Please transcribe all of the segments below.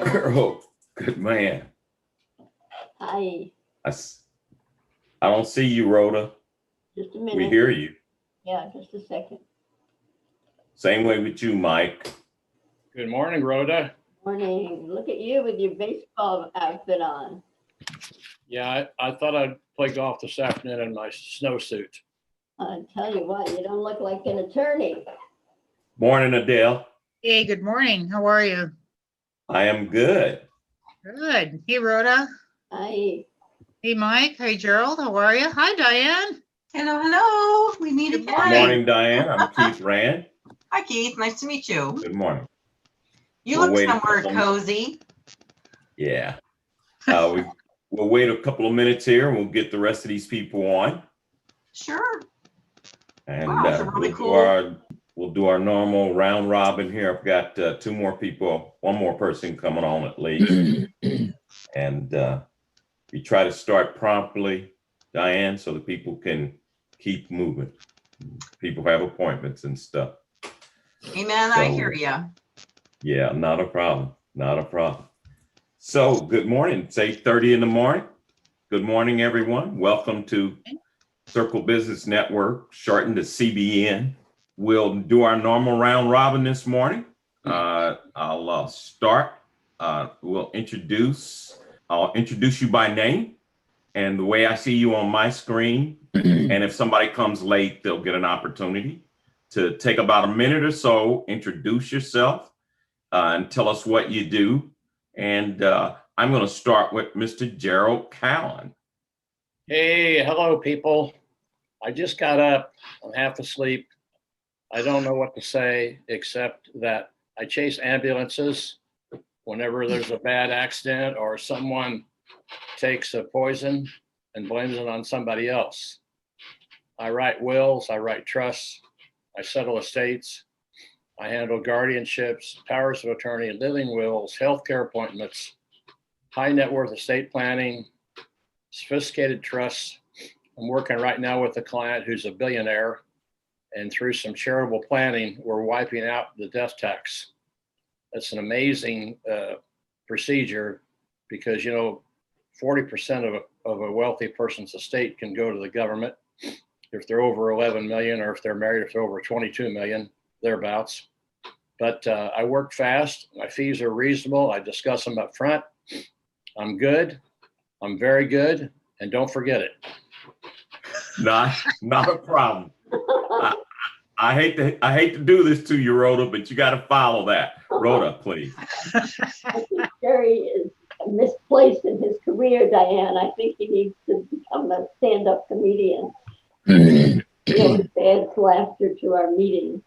Oh, good man. Hi. I don't see you, Rhoda. Just a minute. We hear you. Yeah, just a second. Same way with you, Mike. Good morning, Rhoda. Morning. Look at you with your baseball outfit on. Yeah, I thought I'd play golf this afternoon in my snowsuit. I tell you what, you don't look like an attorney. Morning, Adele. Hey, good morning. How are you? I am good. Good. Hey, Rhoda. Hi. Hey, Mike. Hey, Gerald. How are you? Hi, Diane. Hello, hello. We meet Good again. Good morning, Diane. I'm Keith Rand. Hi, Keith. Nice to meet you. Good morning. You We'll look wait a somewhere couple- cozy. Yeah. We'll wait a couple of minutes here and we'll get the rest of these people on. Sure. And Wow, that's really cool. we'll do our normal round robin here. I've got two more people, one more person coming on at least. And we try to start promptly, Diane, so that people can keep moving. People have appointments and stuff. Amen. So, I hear you. Yeah, not a problem. Not a problem. So good morning. It's 8:30 in the morning. Good morning, everyone. Welcome to Circle Business Network, shortened to CBN. We'll do our normal round robin this morning. I'll start. I'll introduce you by name and the way I see you on my screen. And if somebody comes late, they'll get an opportunity to take about a minute or so, introduce yourself and tell us what you do. And I'm going to start with Mr. Gerald Cowan. Hey, hello, people. I just got up. I'm half asleep. I don't know what to say except that I chase ambulances whenever there's a bad accident or someone takes a poison and blames it on somebody else. I write wills, I write trusts, I settle estates, I handle guardianships, powers of attorney, living wills, healthcare appointments, high net worth estate planning, sophisticated trusts. I'm working right now with a client who's a billionaire, and through some charitable planning, we're wiping out the death tax. That's an amazing procedure because, 40% of a wealthy person's estate can go to the government if they're over 11 million, or if they're married, if they're over 22 million, thereabouts. But I work fast. My fees are reasonable. I discuss them up front. I'm good. I'm very good. And don't forget it. Not a problem. I hate to do this to you, Rhoda, but you got to follow that. Rhoda, please. I think Jerry is misplaced in his career, Diane. I think he needs to become a stand-up comedian. It adds laughter to our meetings.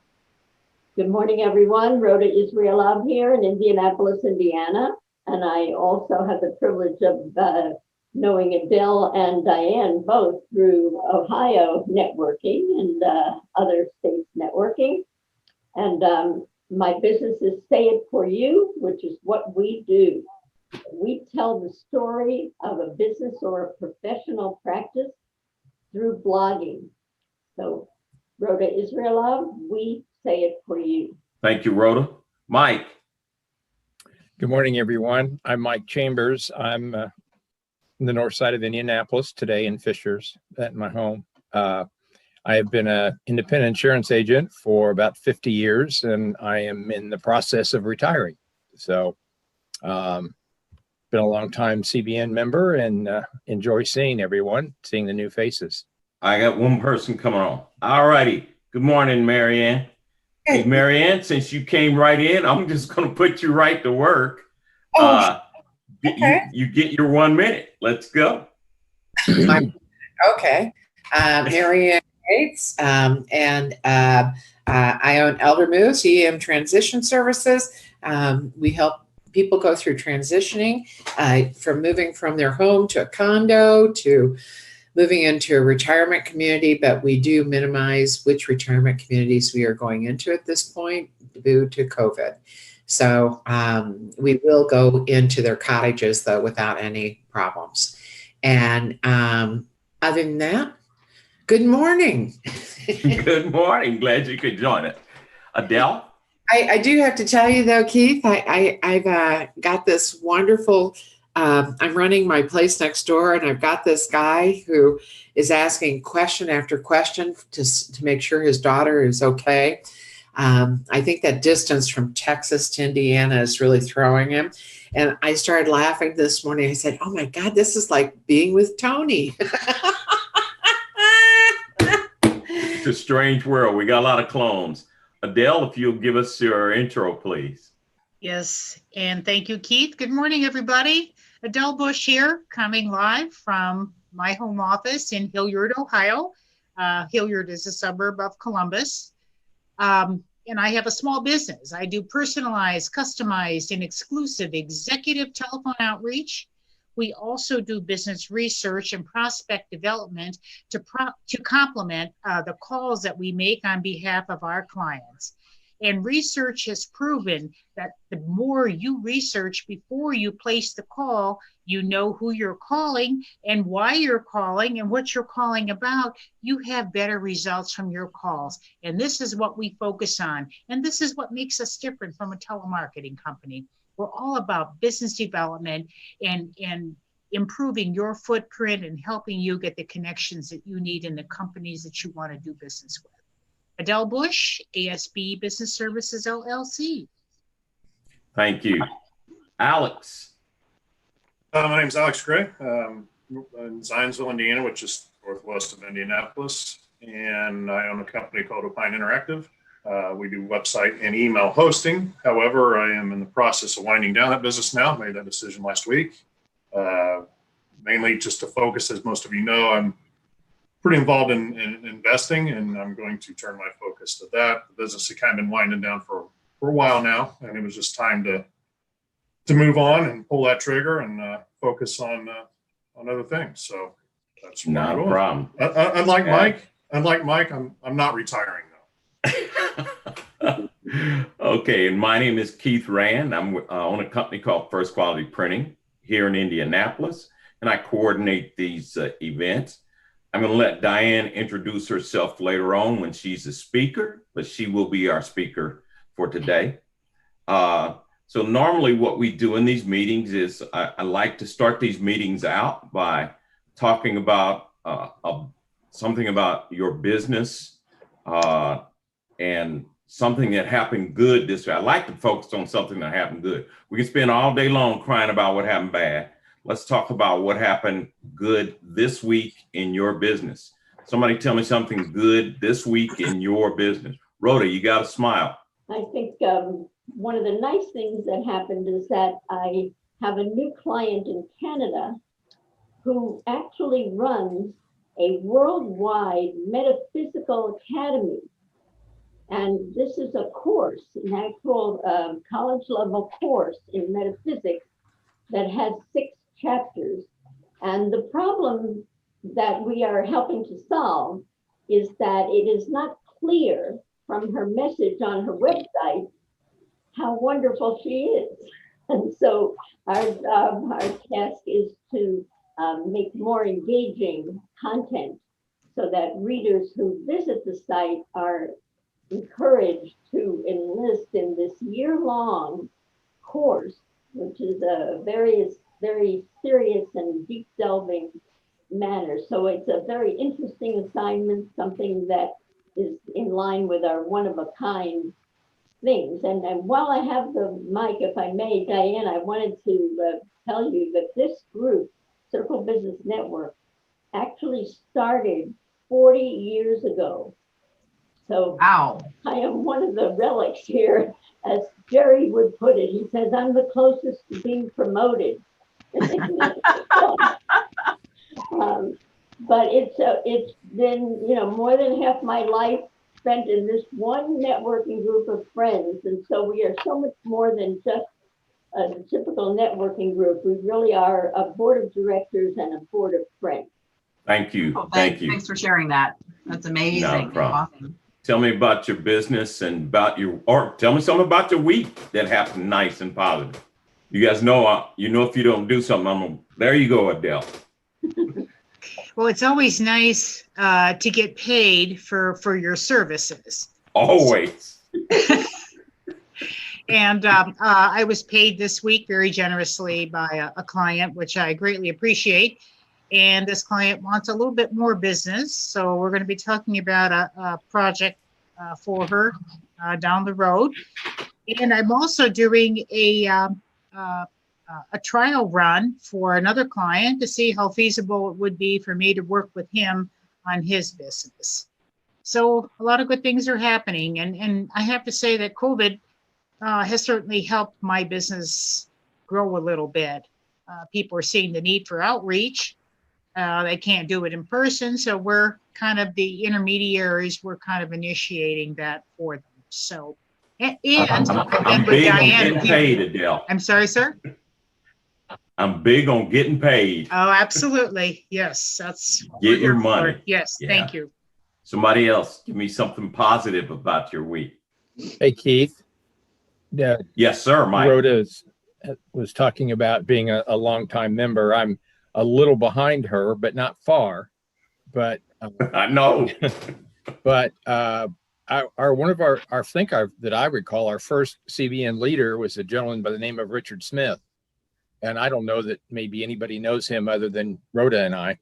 Good morning, everyone. Rhoda Israelov here in Indianapolis, Indiana. And I also have the privilege of knowing Adele and Diane both through Ohio networking and other states networking. And my business is Say It For You, which is what we do. We tell the story of a business or a professional practice through blogging. So Rhoda Israelov, we say it for you. Thank you, Rhoda. Mike. Good morning, everyone. I'm Mike Chambers. I'm in the north side of Indianapolis today in Fishers at my home. I have been an independent insurance agent for about 50 years, and I am in the process of retiring. So been a long time CBN member and enjoy seeing everyone, seeing the new faces. I got one person coming on. All righty. Good morning, Marianne. Hey, Marianne, since you came right in, I'm just going to put you right to work. Okay. You get your 1 minute. Let's go. Okay. Marianne Gates, and I own Elder Moves, EM Transition Services. We help people go through transitioning from moving from their home to a condo to moving into a retirement community, but we do minimize which retirement communities we are going into at this point due to COVID. So we will go into their cottages, though, without any problems. And other than that, good morning. Good morning. Glad you could join us. Adele? I do have to tell you though, Keith, I've got this wonderful, I'm running my place next door and I've got this guy who is asking question after question to make sure his daughter is okay. I think that distance from Texas to Indiana is really throwing him. And I started laughing this morning. I said, oh my God, this is like being with Tony. It's a strange world. We got a lot of clones. Adele, if you'll give us your intro, please. Yes, and thank you, Keith. Good morning, everybody. Adele Bush here, coming live from my home office in Hilliard, Ohio. Hilliard is a suburb of Columbus. And I have a small business. I do personalized, customized, and exclusive executive telephone outreach. We also do business research and prospect development to complement the calls that we make on behalf of our clients. And research has proven that the more you research before you place the call, you know who you're calling and why you're calling and what you're calling about, you have better results from your calls. And this is what we focus on. And this is what makes us different from a telemarketing company. We're all about business development and improving your footprint and helping you get the connections that you need in the companies that you want to do business with. Adele Bush, ASB Business Services, LLC. Thank you. Alex. My name is Alex Gray. I'm in Zionsville, Indiana, which is northwest of Indianapolis. And I own a company called Opine Interactive. We do website and email hosting. However, I am in the process of winding down that business now. Made that decision last week. Mainly just to focus, as most of you know, I'm pretty involved in investing, and I'm going to turn my focus to that. The business has kind of been winding down for a while now, and it was just time to move on and pull that trigger and focus on other things. So that's not a problem. Unlike Mike, I'm not retiring though. Okay, and my name is Keith Rand. I own a company called First Quality Printing here in Indianapolis, and I coordinate these events. I'm going to let Diane introduce herself later on when she's a speaker, but she will be our speaker for today. So normally what we do in these meetings is I like to start these meetings out by talking about something about your business and something that happened good this way. I like to focus on something that happened good. We can spend all day long crying about what happened bad. Let's talk about what happened good this week in your business. Somebody tell me something good this week in your business. Rhoda, you got to smile. I think one of the nice things that happened is that I have a new client in Canada who actually runs a worldwide metaphysical academy. And this is a course, an actual college level course in metaphysics that has 6 chapters. And the problem that we are helping to solve is that it is not clear from her message on her website how wonderful she is. And so our task is to make more engaging content so that readers who visit the site are encouraged to enlist in this year-long course, which is a very serious and deep delving manner. So it's a very interesting assignment, something that is in line with our one-of-a-kind things. And while I have the mic, if I may, Diane, I wanted to tell you that this group, Circle Business Network, actually started 40 years ago. So wow. I am one of the relics here, as Jerry would put it. He says, I'm the closest to being promoted. But it's been, more than half my life spent in this one networking group of friends. And so we are so much more than just a typical networking group. We really are a board of directors and a board of friends. Thank you. Oh, Thank you. Thanks for sharing that. That's amazing. No problem. Awesome. Tell me about your business and tell me something about your week that happened nice and positive. You guys know, if you don't do something, there you go, Adele. Well, it's always nice to get paid for your services. Always. And I was paid this week very generously by a client, which I greatly appreciate. And this client wants a little bit more business. So we're going to be talking about a project for her down the road. And I'm also doing a trial run for another client to see how feasible it would be for me to work with him on his business. So a lot of good things are happening. And I have to say that COVID has certainly helped my business grow a little bit. People are seeing the need for outreach. They can't do it in person. So we're kind of the intermediaries. We're kind of initiating that for them. So, and I'm with big on Diane, getting paid, Adele. I'm sorry, sir. I'm big on getting paid. Oh, absolutely. Yes, that's what Get we're your here for. money. Yes, Yeah. thank you. Somebody else, give me something positive about your week. Hey, Keith. Yeah, Yes, sir, Mike. Rhoda was talking about being a longtime member. I'm a little behind her, but not far. But I know. but that I recall, our first CBN leader was a gentleman by the name of Richard Smith. And I don't know that maybe anybody knows him other than Rhoda and I.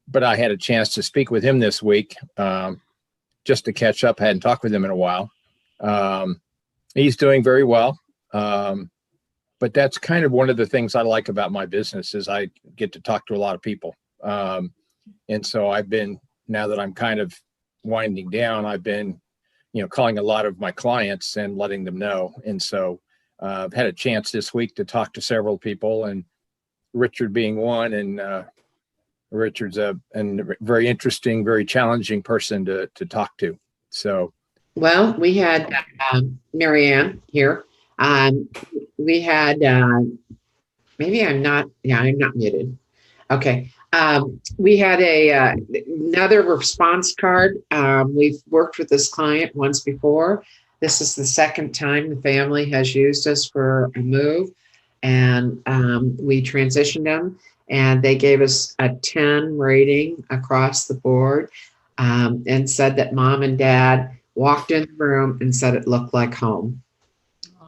But I had a chance to speak with him this week, just to catch up. I hadn't talked with him in a while. He's doing very well. But that's kind of one of the things I like about my business is I get to talk to a lot of people. And so I've been, now that I'm kind of winding down, I've been, calling a lot of my clients and letting them know. And so I've had a chance this week to talk to several people, and Richard being one. And Richard's a very interesting, very challenging person to talk to. So, Well, we had Marianne here. We had, maybe I'm not muted. Okay. We had another response card. We've worked with this client once before. This is the second time the family has used us for a move, and we transitioned them, and they gave us a 10 rating across the board, and said that mom and dad walked in the room and said it looked like home,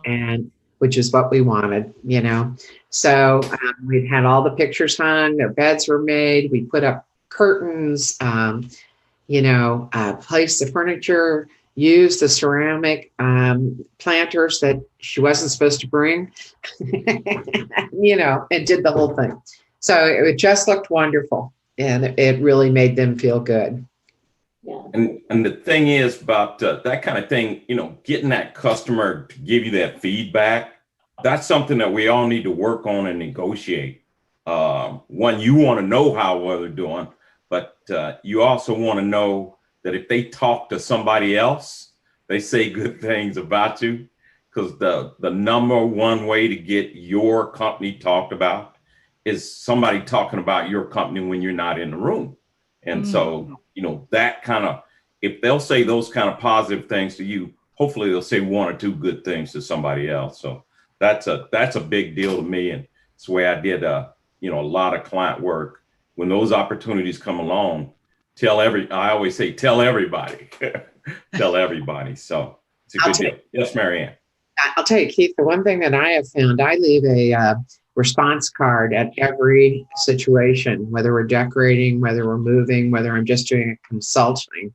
and which is what we wanted, So we've had all the pictures hung, their beds were made, we put up curtains, placed the furniture, used the ceramic planters that she wasn't supposed to bring, and did the whole thing. So it just looked wonderful, and it really made them feel good. Yeah. And the thing is about that kind of thing, getting that customer to give you that feedback, that's something that we all need to work on and negotiate. One, you want to know how well they're doing, but you also want to know that if they talk to somebody else, they say good things about you, because the number one way to get your company talked about is somebody talking about your company when you're not in the room. And so, that kind of, if they'll say those kind of positive things to you, hopefully they'll say one or two good things to somebody else. So that's a big deal to me. And it's the way I did, a lot of client work. When those opportunities come along, I always say, tell everybody, tell everybody. So it's a good deal. Yes, Marianne. I'll tell you, Keith, the one thing that I have found, I leave a response card at every situation, whether we're decorating, whether we're moving, whether I'm just doing a consulting,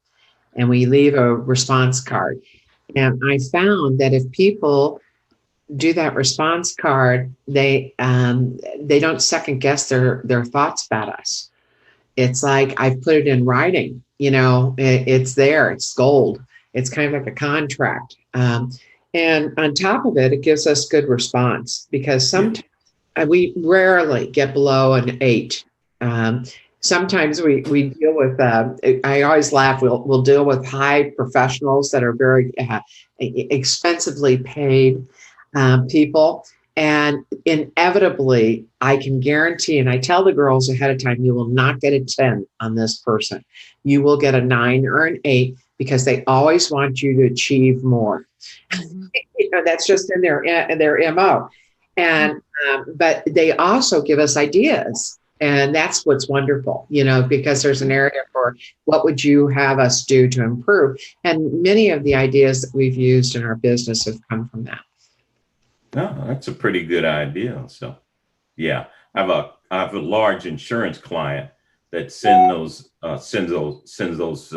and we leave a response card. And I found that if people do that response card, they don't second guess their thoughts about us. It's like I've put it in writing, it's there, it's gold. It's kind of like a contract. And on top of it, it gives us good response, because sometimes we rarely get below an 8. Sometimes we deal with, I always laugh, we'll deal with high professionals that are very expensively paid people. And inevitably, I can guarantee, and I tell the girls ahead of time, you will not get a 10 on this person. You will get a 9 or an 8, because they always want you to achieve more. That's just in their MO. And but they also give us ideas. And that's what's wonderful, you know, because there's an area for what would you have us do to improve? And many of the ideas that we've used in our business have come from that. No, that's a pretty good idea. So, yeah, I have a large insurance client that sends those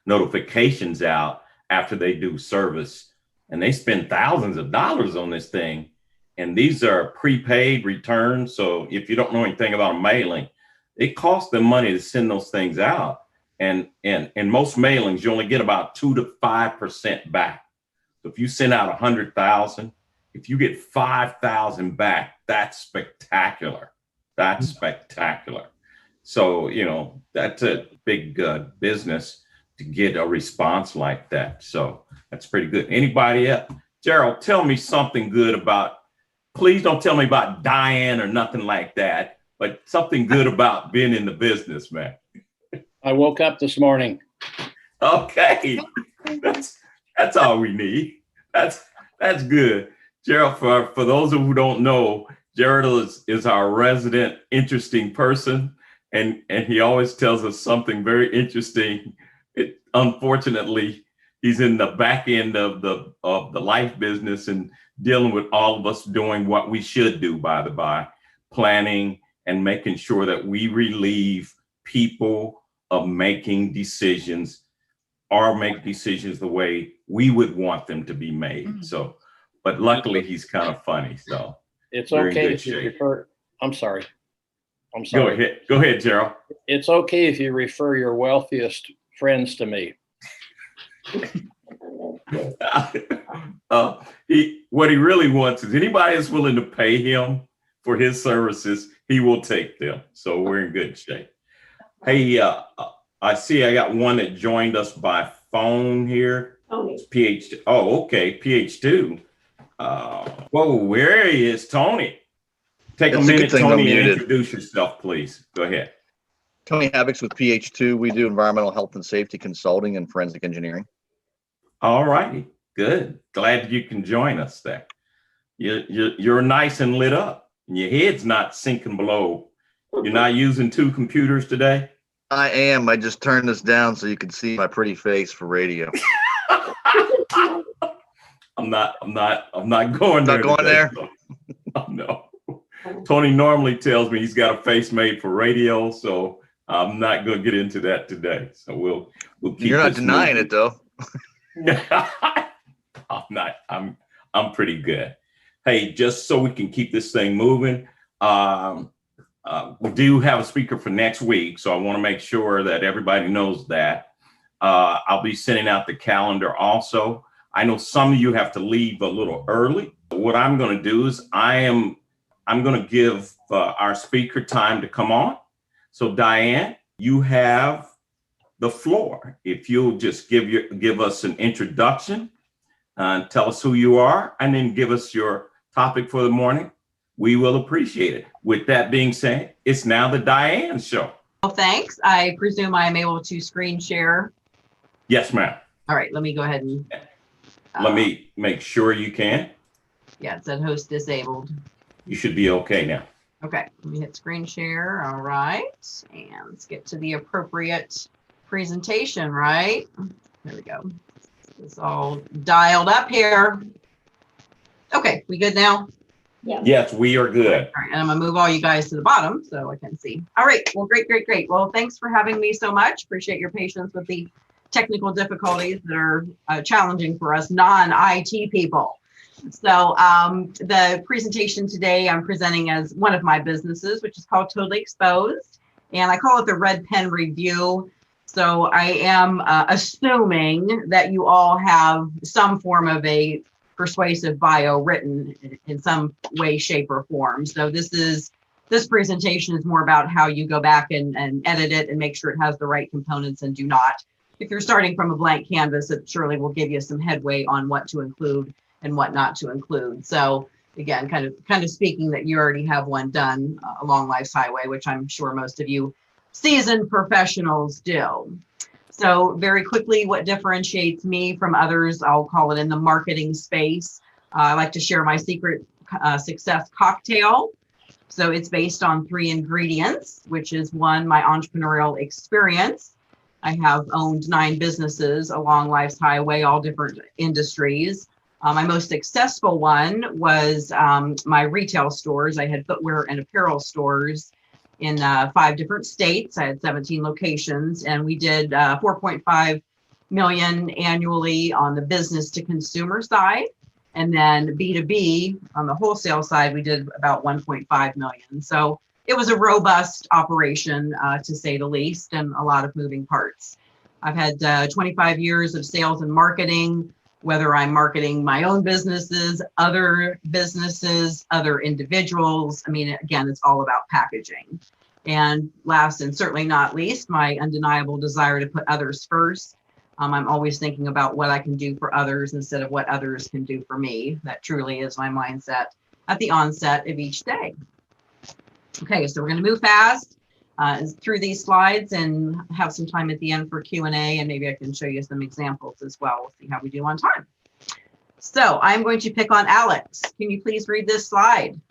notifications out after they do service, and they spend thousands of dollars on this thing. And these are prepaid returns. So if you don't know anything about mailing, it costs them money to send those things out. And most mailings, you only get about 2 to 5% back. So if you send out 100,000, if you get 5,000 back, that's spectacular. That's spectacular. So, you know, that's a big business to get a response like that. So that's pretty good. Anybody else? Gerald, tell me something good about, please don't tell me about Diane or nothing like that, but something good about being in the business, man. I woke up this morning. Okay. That's all we need. That's good. Gerald, for those who don't know, Gerald is our resident interesting person, and he always tells us something very interesting. Unfortunately, he's in the back end of the life business and dealing with all of us doing what we should do, by planning and making sure that we relieve people of making decisions or make decisions the way we would want them to be made. So, but luckily he's kind of funny. So it's we're in okay good if you shape. refer. I'm sorry. Go ahead, Gerald. It's okay if you refer your wealthiest friends to me. What he really wants is anybody that's willing to pay him for his services, he will take them. So we're in good shape. Hey, I see I got one that joined us by phone here. Tony. It's PH. Oh, okay, PH2. Whoa, where he is, Tony? Take It's a a good minute, thing I'm Tony, and muted. introduce yourself, please. Go ahead. Tony Havocks with PH2. We do environmental health and safety consulting and forensic engineering. All righty, good. Glad you can join us there. You're nice and lit up, and your head's not sinking below. You're not using 2 computers today? I am. I just turned this down so you can see my pretty face for radio. I'm not going there. Not going today, there? so. Oh, no. Tony normally tells me he's got a face made for radio, so I'm not going to get into that today. So we'll keep. You're not this denying moving. it though. I'm not. I'm pretty good. Hey, just so we can keep this thing moving, we do have a speaker for next week, so I want to make sure that everybody knows that. I'll be sending out the calendar also. I know some of you have to leave a little early. What I'm going to do is I'm going to give our speaker time to come on. So Diane, you have the floor. If you'll just give us an introduction, tell us who you are, and then give us your topic for the morning, we will appreciate it. With that being said, it's now the Diane show. Well, thanks. I presume I am able to screen share. Yes, ma'am. All right, let me go ahead and. Let me make sure you can. Yeah, it said host disabled. You should be okay now. Okay, let me hit screen share. All right, and let's get to the appropriate presentation, right? There we go. It's all dialed up here. Okay, we good now? Yeah. Yes, we are good. All right, and I'm gonna move all you guys to the bottom so I can see. All right, well, great. Well, thanks for having me so much. Appreciate your patience with the technical difficulties that are challenging for us non-IT people. So the presentation today I'm presenting as one of my businesses, which is called Totally Exposed, and I call it the Red Pen Review. So I am assuming that you all have some form of a persuasive bio written in some way, shape, or form. So this presentation is more about how you go back and edit it and make sure it has the right components and do not. If you're starting from a blank canvas, it surely will give you some headway on what to include and what not to include. So again, kind of speaking that you already have one done along Life's Highway, which I'm sure most of you seasoned professionals do. So very quickly, what differentiates me from others, I'll call it in the marketing space. I like to share my secret success cocktail. So it's based on 3 ingredients, which is 1, my entrepreneurial experience. I have owned 9 businesses along life's highway, all different industries. My most successful one was my retail stores. I had footwear and apparel stores in 5 different states. I had 17 locations, and we did 4.5 million annually on the business to consumer side. And then B2B on the wholesale side, we did about 1.5 million. So it was a robust operation, to say the least, and a lot of moving parts. I've had 25 years of sales and marketing, whether I'm marketing my own businesses, other individuals. I mean, again, it's all about packaging. And last and certainly not least, my undeniable desire to put others first. I'm always thinking about what I can do for others instead of what others can do for me. That truly is my mindset at the onset of each day. Okay, so we're going to move fast through these slides and have some time at the end for Q&A, and maybe I can show you some examples as well. We'll see how we do on time. So I'm going to pick on Alex. Can you please read this slide?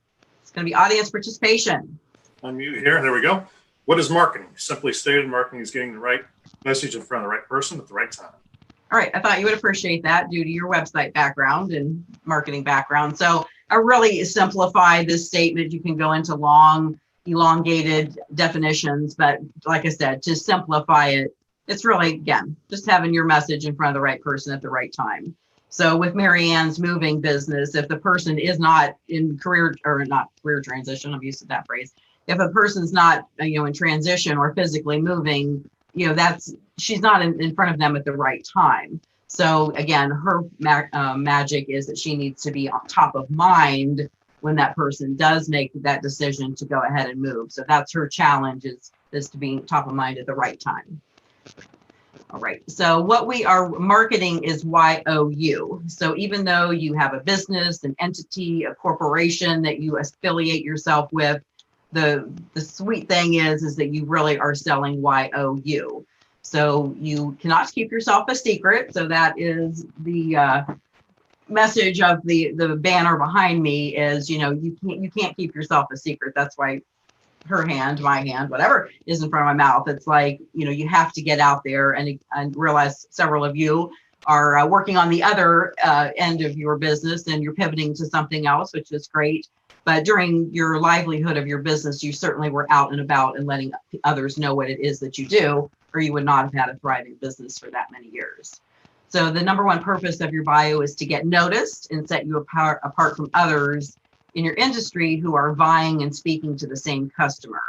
It's going to be audience participation. Unmute here. There we go. What is marketing? Simply stated, marketing is getting the right message in front of the right person at the right time. All right, I thought you would appreciate that due to your website background and marketing background. So I really simplify this statement. You can go into long, elongated definitions, but like I said, to simplify it, it's really, again, just having your message in front of the right person at the right time. So with Mary Ann's moving business, if the person is not in career or not career transition, I'm used to that phrase. If a person's not, in transition or physically moving, she's not in front of them at the right time. So again, her magic is that she needs to be on top of mind when that person does make that decision to go ahead and move. So that's her challenge, is to be top of mind at the right time. All right, so what we are marketing is YOU. So even though you have a business, an entity, a corporation that you affiliate yourself with, the sweet thing is that you really are selling YOU. So you cannot keep yourself a secret. So that is the message of the banner behind me is, you can't keep yourself a secret. That's why her hand, my hand, whatever is in front of my mouth. It's like, you have to get out there and realize several of you are working on the other end of your business and you're pivoting to something else, which is great. But during your livelihood of your business, you certainly were out and about and letting others know what it is that you do, or you would not have had a thriving business for that many years. So the #1 purpose of your bio is to get noticed and set you apart from others in your industry who are vying and speaking to the same customer.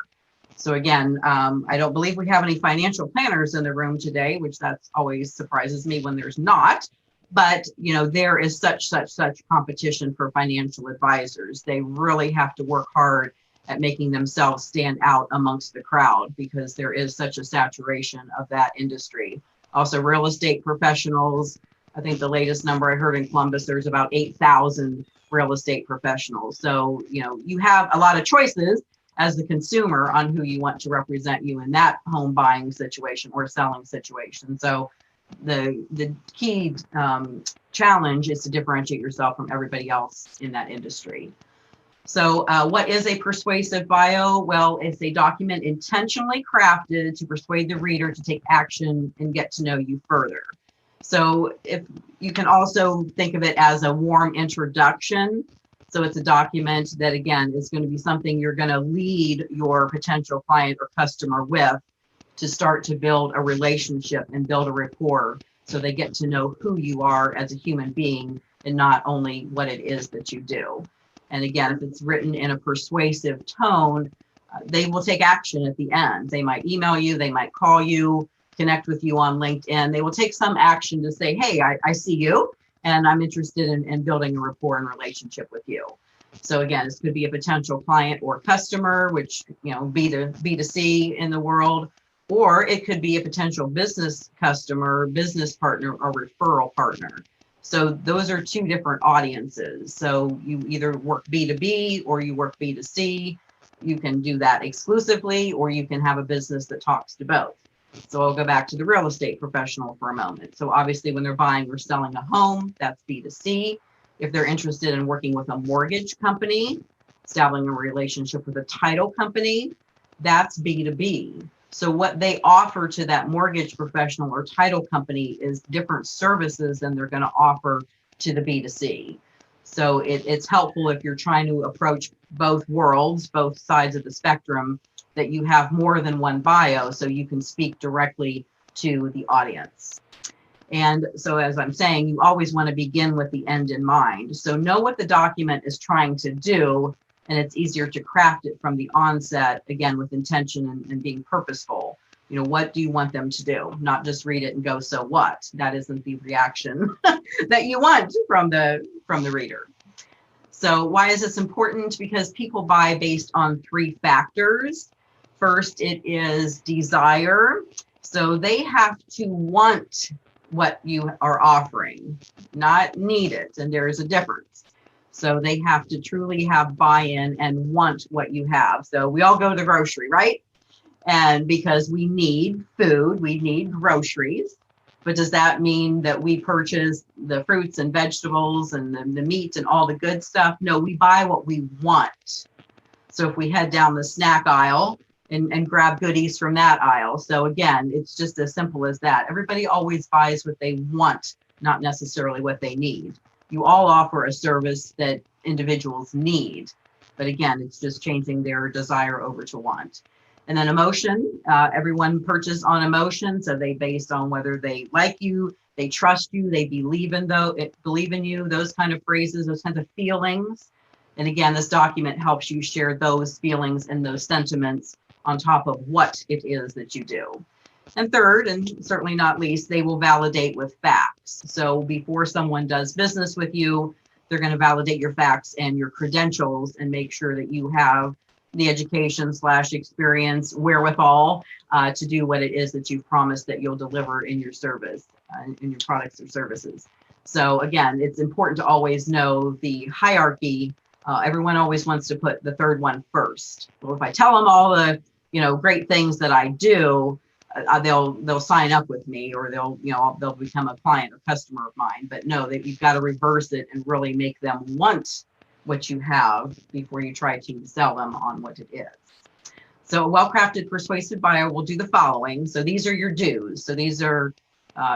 So again, I don't believe we have any financial planners in the room today, which that's always surprises me when there's not. But there is such competition for financial advisors. They really have to work hard at making themselves stand out amongst the crowd because there is such a saturation of that industry. Also, real estate professionals. I think the latest number I heard in Columbus, there's about 8,000 real estate professionals. So, you have a lot of choices as the consumer on who you want to represent you in that home buying situation or selling situation. So the key challenge is to differentiate yourself from everybody else in that industry. So what is a persuasive bio? Well, it's a document intentionally crafted to persuade the reader to take action and get to know you further. So if you can also think of it as a warm introduction. So it's a document that, again, is going to be something you're going to lead your potential client or customer with to start to build a relationship and build a rapport so they get to know who you are as a human being and not only what it is that you do. And again, if it's written in a persuasive tone, they will take action at the end. They might email you, they might call you, connect with you on LinkedIn. They will take some action to say, hey, I see you and I'm interested in building a rapport and relationship with you. So again, this could be a potential client or customer, which, B2C in the world, or it could be a potential business customer, business partner, or referral partner. So those are 2 different audiences. So you either work B2B or you work B2C. You can do that exclusively, or you can have a business that talks to both. So I'll go back to the real estate professional for a moment. So obviously when they're buying or selling a home, that's B2C. If they're interested in working with a mortgage company, establishing a relationship with a title company, that's B2B. So what they offer to that mortgage professional or title company is different services than they're going to offer to the B2C. So it's helpful if you're trying to approach both worlds, both sides of the spectrum, that you have more than one bio so you can speak directly to the audience. And so as I'm saying, you always want to begin with the end in mind. So know what the document is trying to do, and it's easier to craft it from the onset, again, with intention and being purposeful. You know, what do you want them to do? Not just read it and go, so what? That isn't the reaction that you want from the reader. So why is this important? Because people buy based on 3 factors. First, it is desire. So they have to want what you are offering, not need it. And there is a difference. So they have to truly have buy-in and want what you have. So we all go to the grocery, right? And because we need food, we need groceries. But does that mean that we purchase the fruits and vegetables and the meat and all the good stuff? No, we buy what we want. So if we head down the snack aisle and grab goodies from that aisle. So again, it's just as simple as that. Everybody always buys what they want, not necessarily what they need. You all offer a service that individuals need. But again, it's just changing their desire over to want. And then emotion, everyone purchases on emotion. So they based on whether they like you, they trust you, they believe in you, those kind of phrases, those kinds of feelings. And again, this document helps you share those feelings and those sentiments on top of what it is that you do. And third, and certainly not least, they will validate with facts. So before someone does business with you, they're going to validate your facts and your credentials and make sure that you have the education/experience, wherewithal to do what it is that you've promised that you'll deliver in your service, in your products or services. So again, it's important to always know the hierarchy. Everyone always wants to put the third one first. Well, if I tell them all the great things that I do, they'll sign up with me, or they'll become a client or customer of mine. But no, that you've got to reverse it and really make them want what you have before you try to sell them on what it is. So a well-crafted persuasive bio will do the following. So these are your do's. So these are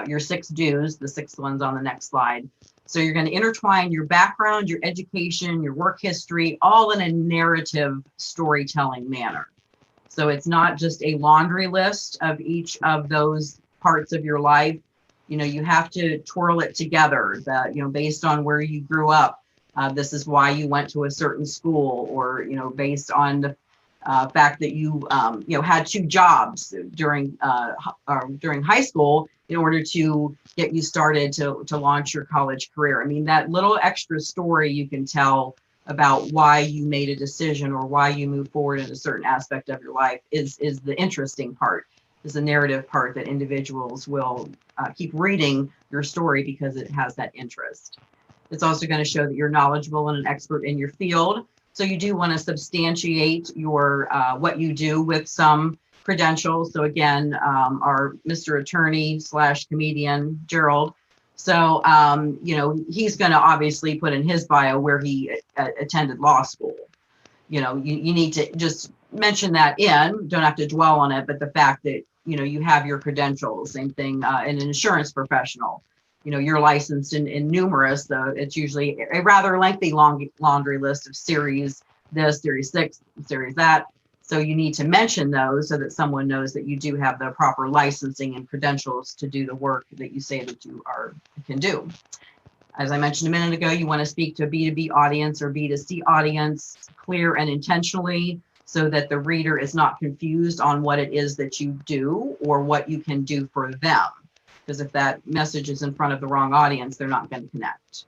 your 6 do's. The 6th one's on the next slide. So you're going to intertwine your background, your education, your work history, all in a narrative storytelling manner. So it's not just a laundry list of each of those parts of your life. You have to twirl it together, that, based on where you grew up. This is why you went to a certain school, or, based on the fact that you, had 2 jobs during high school in order to get you started to launch your college career. I mean, that little extra story you can tell about why you made a decision or why you move forward in a certain aspect of your life is the interesting part, is the narrative part that individuals will keep reading your story because it has that interest. It's also going to show that you're knowledgeable and an expert in your field. So you do want to substantiate your what you do with some credentials. So again, our Mr. Attorney / comedian, Gerald. So, he's going to obviously put in his bio where he attended law school. You need to just mention that in, don't have to dwell on it, but the fact that, you have your credentials. Same thing in an insurance professional. You're licensed in numerous, though it's usually a rather lengthy laundry list of series this, series 6, series that. So you need to mention those so that someone knows that you do have the proper licensing and credentials to do the work that you say that you can do. As I mentioned a minute ago, you want to speak to a B2B audience or B2C audience clear and intentionally, so that the reader is not confused on what it is that you do or what you can do for them. Because if that message is in front of the wrong audience, they're not going to connect.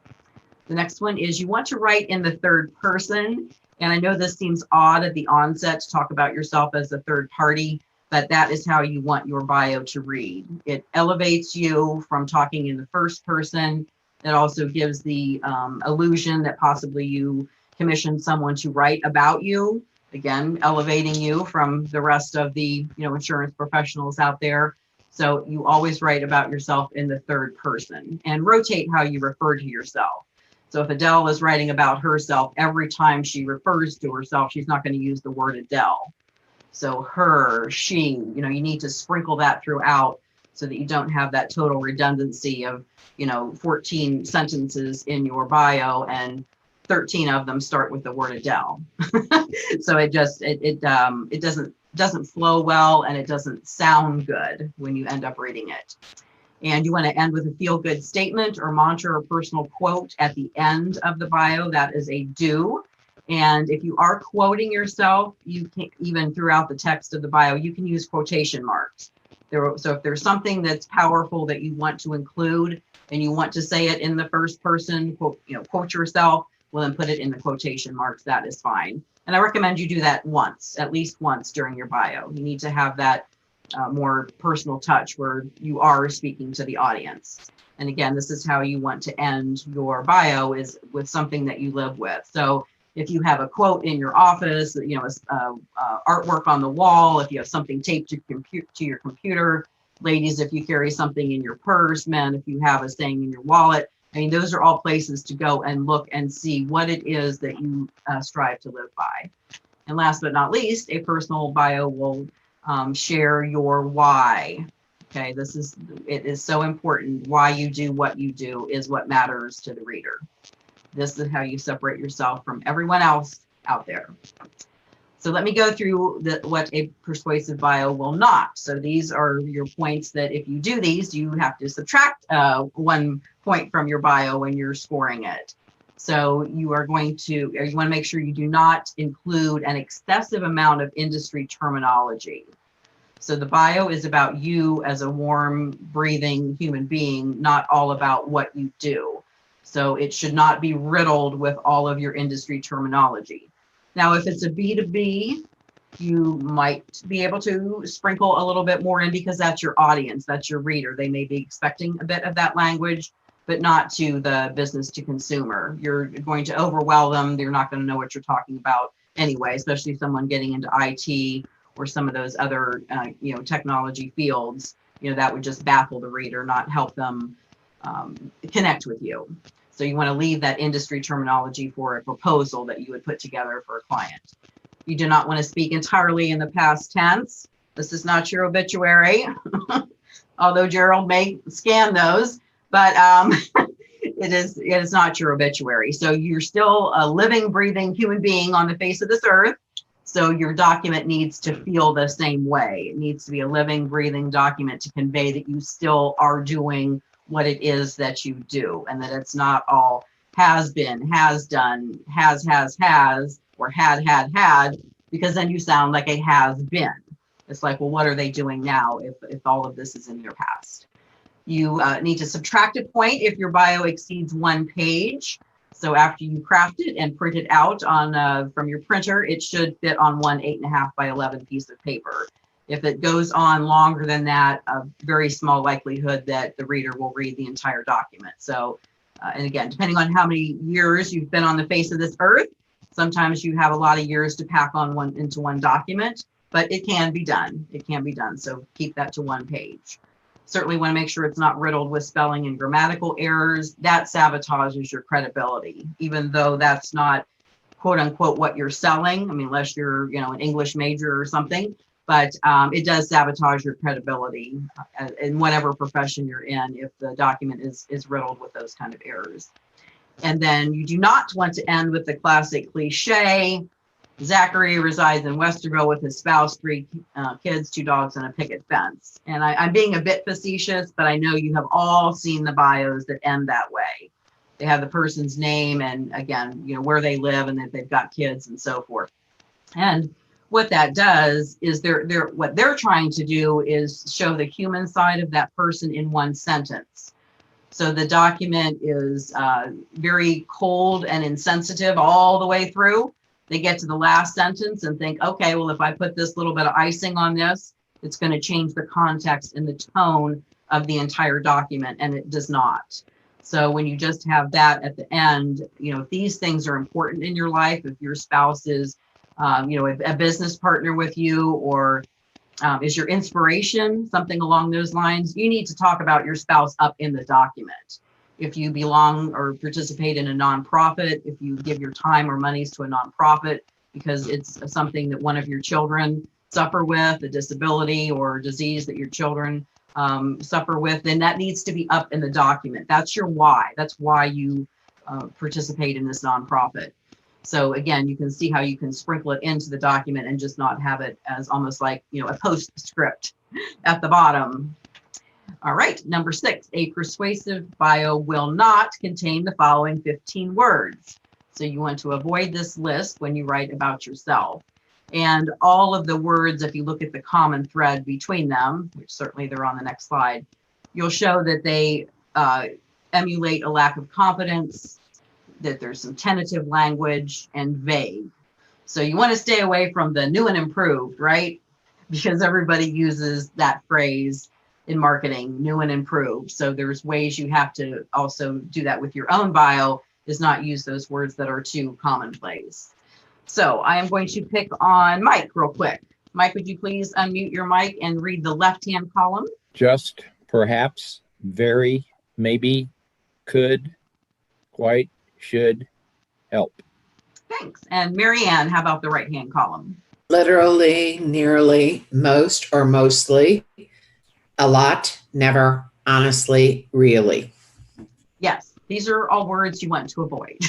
The next one is you want to write in the third person. And I know this seems odd at the onset to talk about yourself as a third party, but that is how you want your bio to read. It elevates you from talking in the first person. It also gives the illusion that possibly you commissioned someone to write about you. Again, elevating you from the rest of the insurance professionals out there. So you always write about yourself in the third person, and rotate how you refer to yourself. So if Adele is writing about herself, every time she refers to herself, she's not going to use the word Adele. So her, she, you need to sprinkle that throughout so that you don't have that total redundancy of, 14 sentences in your bio and 13 of them start with the word Adele. So it doesn't flow well, and it doesn't sound good when you end up reading it. And you want to end with a feel-good statement or mantra or personal quote at the end of the bio. That is a do. And if you are quoting yourself, you can, even throughout the text of the bio, you can use quotation marks. So if there's something that's powerful that you want to include and you want to say it in the first person, quote yourself, well, then put it in the quotation marks. That is fine. And I recommend you do that once, at least once during your bio. You need to have that more personal touch where you are speaking to the audience. And again, this is how you want to end your bio, is with something that you live with. So if you have a quote in your office, artwork on the wall, if you have something taped to your computer, ladies, if you carry something in your purse, men, if you have a saying in your wallet, those are all places to go and look and see what it is that you strive to live by. And last but not least, a personal bio will share your why. Okay, it is so important. Why you do what you do is what matters to the reader. This is how you separate yourself from everyone else out there. So let me go through what a persuasive bio will not. So these are your points that if you do these, you have to subtract 1 point from your bio when you're scoring it. So you want to make sure you do not include an excessive amount of industry terminology. So the bio is about you as a warm, breathing human being, not all about what you do. So it should not be riddled with all of your industry terminology. Now, if it's a B2B, you might be able to sprinkle a little bit more in because that's your audience, that's your reader. They may be expecting a bit of that language, but not to the business to consumer. You're going to overwhelm them. They're not going to know what you're talking about anyway, especially someone getting into IT or some of those other, technology fields. That would just baffle the reader, not help them connect with you. So you want to leave that industry terminology for a proposal that you would put together for a client. You do not want to speak entirely in the past tense. This is not your obituary, although Gerald may scan those, but it is not your obituary. So you're still a living, breathing human being on the face of this earth. So your document needs to feel the same way. It needs to be a living, breathing document to convey that you still are doing what it is that you do, and that it's not all has been, has done, has, or had, because then you sound like a has been. It's like, well, what are they doing now if all of this is in their past? You need to subtract a point if your bio exceeds 1 page. So after you craft it and print it out on from your printer, it should fit on one 8.5 by 11 piece of paper. If it goes on longer than that, a very small likelihood that the reader will read the entire document. So, and again, depending on how many years you've been on the face of this earth, sometimes you have a lot of years to pack on into one document, but it can be done. It can be done. So keep that to 1 page. Certainly want to make sure it's not riddled with spelling and grammatical errors. That sabotages your credibility, even though that's not quote unquote what you're selling. Unless you're, an English major or something. But it does sabotage your credibility in whatever profession you're in if the document is riddled with those kind of errors. And then you do not want to end with the classic cliche, Zachary resides in Westerville with his spouse, 3 kids, 2 dogs, and a picket fence. And I'm being a bit facetious, but I know you have all seen the bios that end that way. They have the person's name and, again, where they live and that they've got kids and so forth. And what that does is what they're trying to do is show the human side of that person in 1 sentence. So the document is very cold and insensitive all the way through. They get to the last sentence and think, okay, well, if I put this little bit of icing on this, it's going to change the context and the tone of the entire document, and it does not. So when you just have that at the end, if these things are important in your life, if your spouse is a business partner with you, or is your inspiration, something along those lines, you need to talk about your spouse up in the document. if you belong or participate in a nonprofit, if you give your time or monies to a nonprofit because it's something that one of your children suffer with, a disability or disease that your children suffer with, then that needs to be up in the document. That's your why. That's why you participate in this nonprofit. So again, you can see how you can sprinkle it into the document and just not have it as almost like, you know, a postscript at the bottom. All right, number 6, a persuasive bio will not contain the following 15 words. So you want to avoid this list when you write about yourself. And all of the words, if you look at the common thread between them, which certainly they're on the next slide, you'll show that they emulate a lack of confidence, that there's some tentative language and vague. So you want to stay away from the new and improved, right? Because everybody uses that phrase in marketing, new and improved. So there's ways you have to also do that with your own bio, is not use those words that are too commonplace. So I am going to pick on Mike real quick. Mike, would you please unmute your mic and read the left-hand column? Just, perhaps, very, maybe, could, quite, should, help. Thanks. And Marianne, how about the right-hand column? Literally, nearly, most or mostly, a lot, never, honestly, really. Yes, these are all words you want to avoid.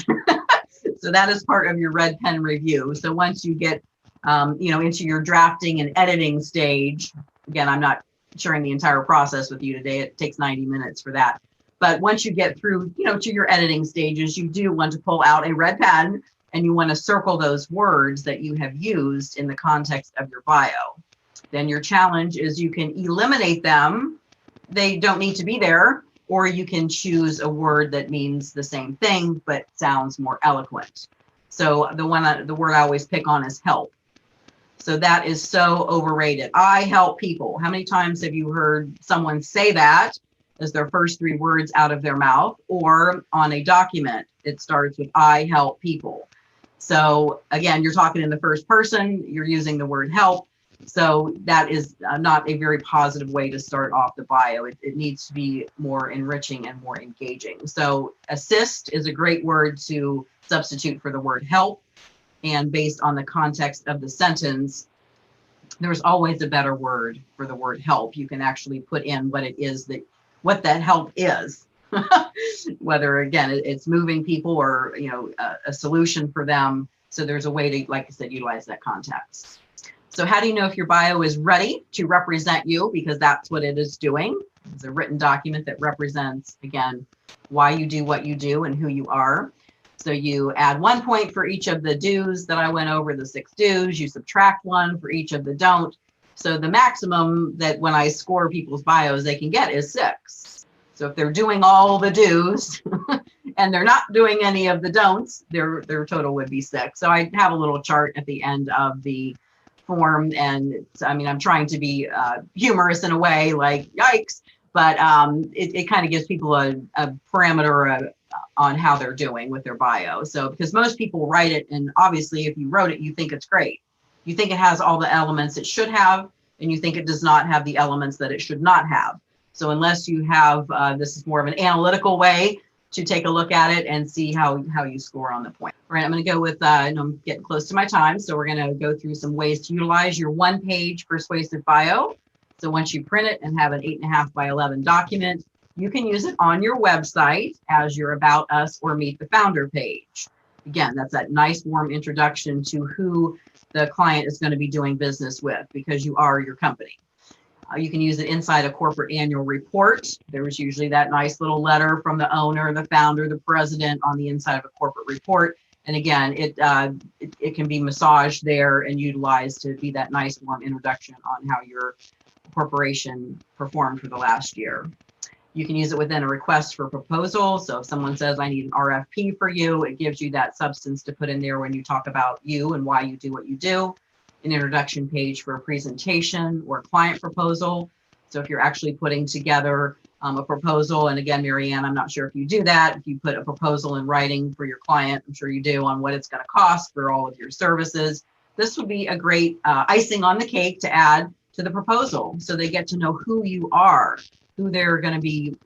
So that is part of your red pen review. So once you get, into your drafting and editing stage, again, I'm not sharing the entire process with you today. It takes 90 minutes for that. But once you get through, to your editing stages, you do want to pull out a red pen and you want to circle those words that you have used in the context of your bio. Then your challenge is you can eliminate them. They don't need to be there. Or you can choose a word that means the same thing, but sounds more eloquent. So the word I always pick on is help. So that is so overrated. I help people. How many times have you heard someone say that as their first 3 words out of their mouth? Or on a document, it starts with I help people. So again, you're talking in the first person, you're using the word help. So that is not a very positive way to start off the bio. It needs to be more enriching and more engaging. So assist is a great word to substitute for the word help. And based on the context of the sentence, there's always a better word for the word help. You can actually put in what it is what that help is. Whether, again, it's moving people or, a solution for them. So there's a way to, like I said, utilize that context. So how do you know if your bio is ready to represent you? Because that's what it is doing. It's a written document that represents, again, why you do what you do and who you are. So you add 1 point for each of the do's that I went over, the 6 do's. You subtract 1 for each of the don't. So the maximum that when I score people's bios they can get is 6. So if they're doing all the do's and they're not doing any of the don'ts, their total would be 6. So I have a little chart at the end of the form, and I'm trying to be humorous in a way, like yikes, but it kind of gives people a parameter on how they're doing with their bio. So because most people write it, and obviously if you wrote it, you think it's great. You think it has all the elements it should have, and you think it does not have the elements that it should not have. So unless you have, this is more of an analytical way to take a look at it and see how you score on the point. All right, I'm going to go with, I'm getting close to my time, so we're going to go through some ways to utilize your 1-page persuasive bio. So once you print it and have an 8.5 by 11 document, you can use it on your website as your About Us or Meet the Founder page. Again, that's that nice warm introduction to who the client is going to be doing business with, because you are your company. You can use it inside a corporate annual report. There was usually that nice little letter from the owner, the founder, the president on the inside of a corporate report. And again, it can be massaged there and utilized to be that nice warm introduction on how your corporation performed for the last year. You can use it within a request for proposal. So if someone says, I need an RFP for you, it gives you that substance to put in there when you talk about you and why you do what you do. An introduction page for a presentation or client proposal. So if you're actually putting together a proposal, and again, Marianne, I'm not sure if you do that. If you put a proposal in writing for your client, I'm sure you do, on what it's going to cost for all of your services. This would be a great icing on the cake to add to the proposal. So they get to know who you are, who they're going to be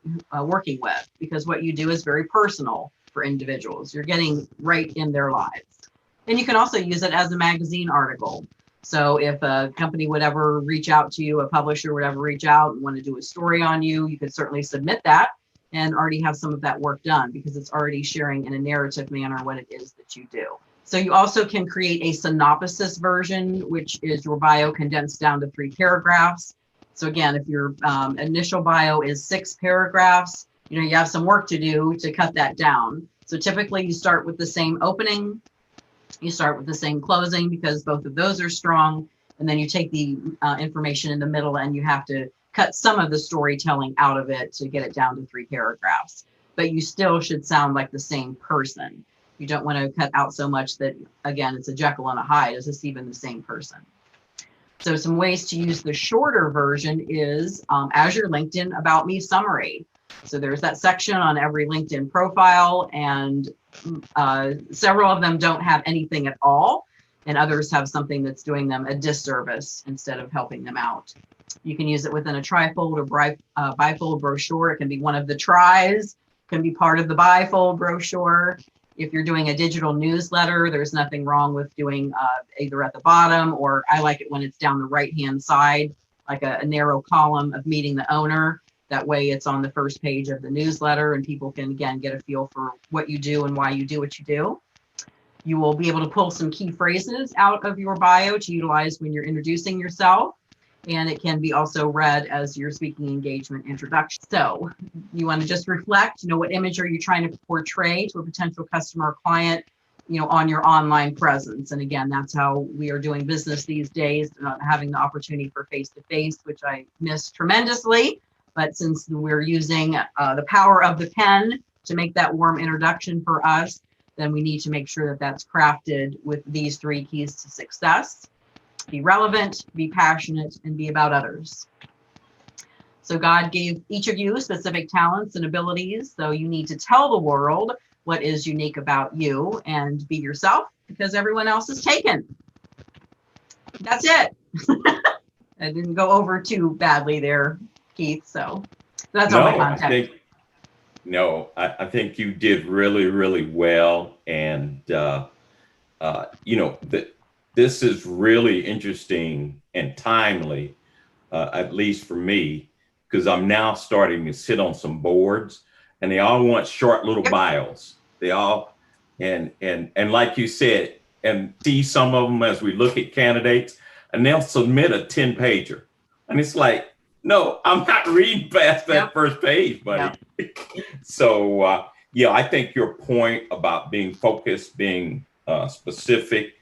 working with, because what you do is very personal for individuals. You're getting right in their lives. And you can also use it as a magazine article. So if a company would ever reach out to you, a publisher would ever reach out and want to do a story on you, you could certainly submit that and already have some of that work done, because it's already sharing in a narrative manner what it is that you do. So you also can create a synopsis version, which is your bio condensed down to 3 paragraphs. So again, if your initial bio is 6 paragraphs, you have some work to do to cut that down. So typically you start with the same opening, you start with the same closing, because both of those are strong. And then you take the information in the middle and you have to cut some of the storytelling out of it to get it down to 3 paragraphs. But you still should sound like the same person. You don't want to cut out so much that, again, it's a Jekyll and a Hyde. Is this even the same person? So some ways to use the shorter version is as your LinkedIn About Me summary. So there's that section on every LinkedIn profile, and several of them don't have anything at all, and others have something that's doing them a disservice instead of helping them out. You can use it within a trifold or bifold brochure. It can be one of the tries, can be part of the bifold brochure. If you're doing a digital newsletter, there's nothing wrong with doing either at the bottom, or I like it when it's down the right-hand side, like a narrow column of meeting the owner. That way it's on the first page of the newsletter and people can, again, get a feel for what you do and why you do what you do. You will be able to pull some key phrases out of your bio to utilize when you're introducing yourself. And it can be also read as your speaking engagement introduction. So you want to just reflect, what image are you trying to portray to a potential customer or client, on your online presence. And again, that's how we are doing business these days, not having the opportunity for face-to-face, which I miss tremendously. But since we're using the power of the pen to make that warm introduction for us, then we need to make sure that that's crafted with these 3 keys to success. Be relevant, be passionate, and be about others. So God gave each of you specific talents and abilities. So you need to tell the world what is unique about you and be yourself, because everyone else is taken. That's it. I didn't go over too badly there, Keith. So that's all my context. I think you did really, really well. And, this is really interesting and timely, at least for me, because I'm now starting to sit on some boards and they all want short little bios. They all, and like you said, and see some of them as we look at candidates, and they'll submit a 10-pager. And it's like, no, I'm not reading past that first page, buddy. So, I think your point about being focused, being specific,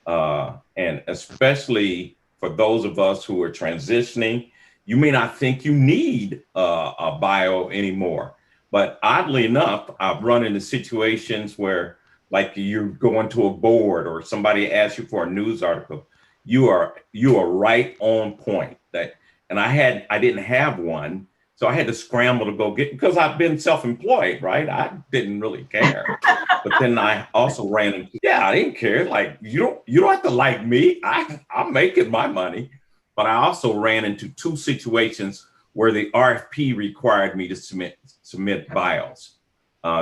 and especially for those of us who are transitioning, you may not think you need a bio anymore. But oddly enough, I've run into situations where, like, you're going to a board or somebody asks you for a news article, you are right on point. And I didn't have one, so I had to scramble to go get, because I've been self-employed, right? I didn't really care. But then I also ran into, I didn't care. Like, you don't have to like me. I'm making my money. But I also ran into 2 situations where the RFP required me to submit bios.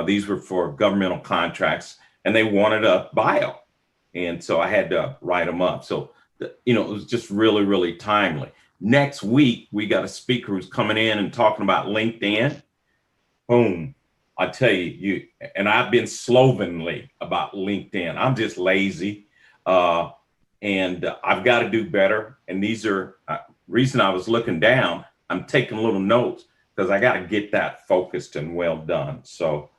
These were for governmental contracts, and they wanted a bio. And so I had to write them up. So, it was just really, really timely. Next week, we got a speaker who's coming in and talking about LinkedIn. Boom. I tell you, and I've been slovenly about LinkedIn. I'm just lazy. And I've got to do better. And these are reason I was looking down. I'm taking little notes because I got to get that focused and well done. So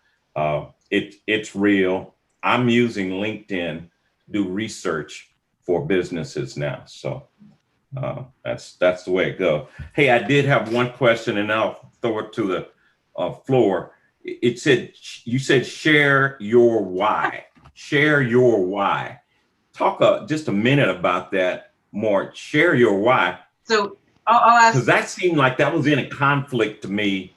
it's real. I'm using LinkedIn to do research for businesses now. So that's the way it goes. Hey, I did have one question, and I'll throw it to the floor. It said, you said share your why. Share your why. Talk just a minute about that more. Share your why. So I'll ask, because that seemed like that was in a conflict to me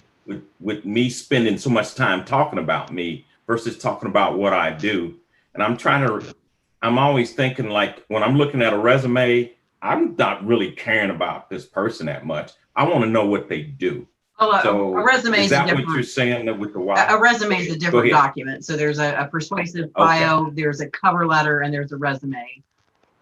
with me spending so much time talking about me versus talking about what I do. And I'm always thinking, like, when I'm looking at a resume, I'm not really caring about this person that much. I want to know what they do. Well, So a resume is is a that what different. you're saying that with the A why? resume is a different ahead. document. So there's a persuasive bio, there's a cover letter, and there's a resume.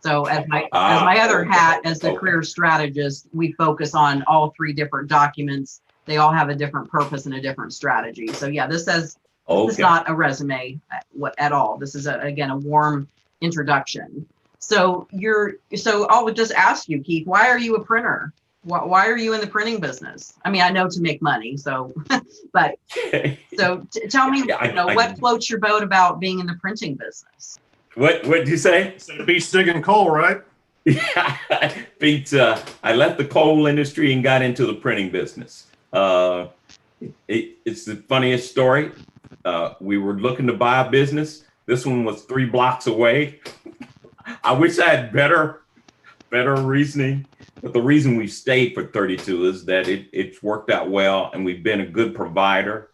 So as my other okay, hat as the okay. career strategist, we focus on all three different documents. They all have a different purpose and a different strategy. So yeah, this is Okay. not a resume at all. This is again a warm introduction. So I'll just ask you, Keith, why are you a printer? Why are you in the printing business? I mean, I know to make money, so, but, so tell me, what floats your boat about being in the printing business? What did you say? So it beats digging coal, right? Yeah, I left the coal industry and got into the printing business. It's the funniest story. We were looking to buy a business. This one was 3 blocks away. I wish I had better reasoning, but the reason we stayed for 32 is that it's worked out well, and we've been a good provider,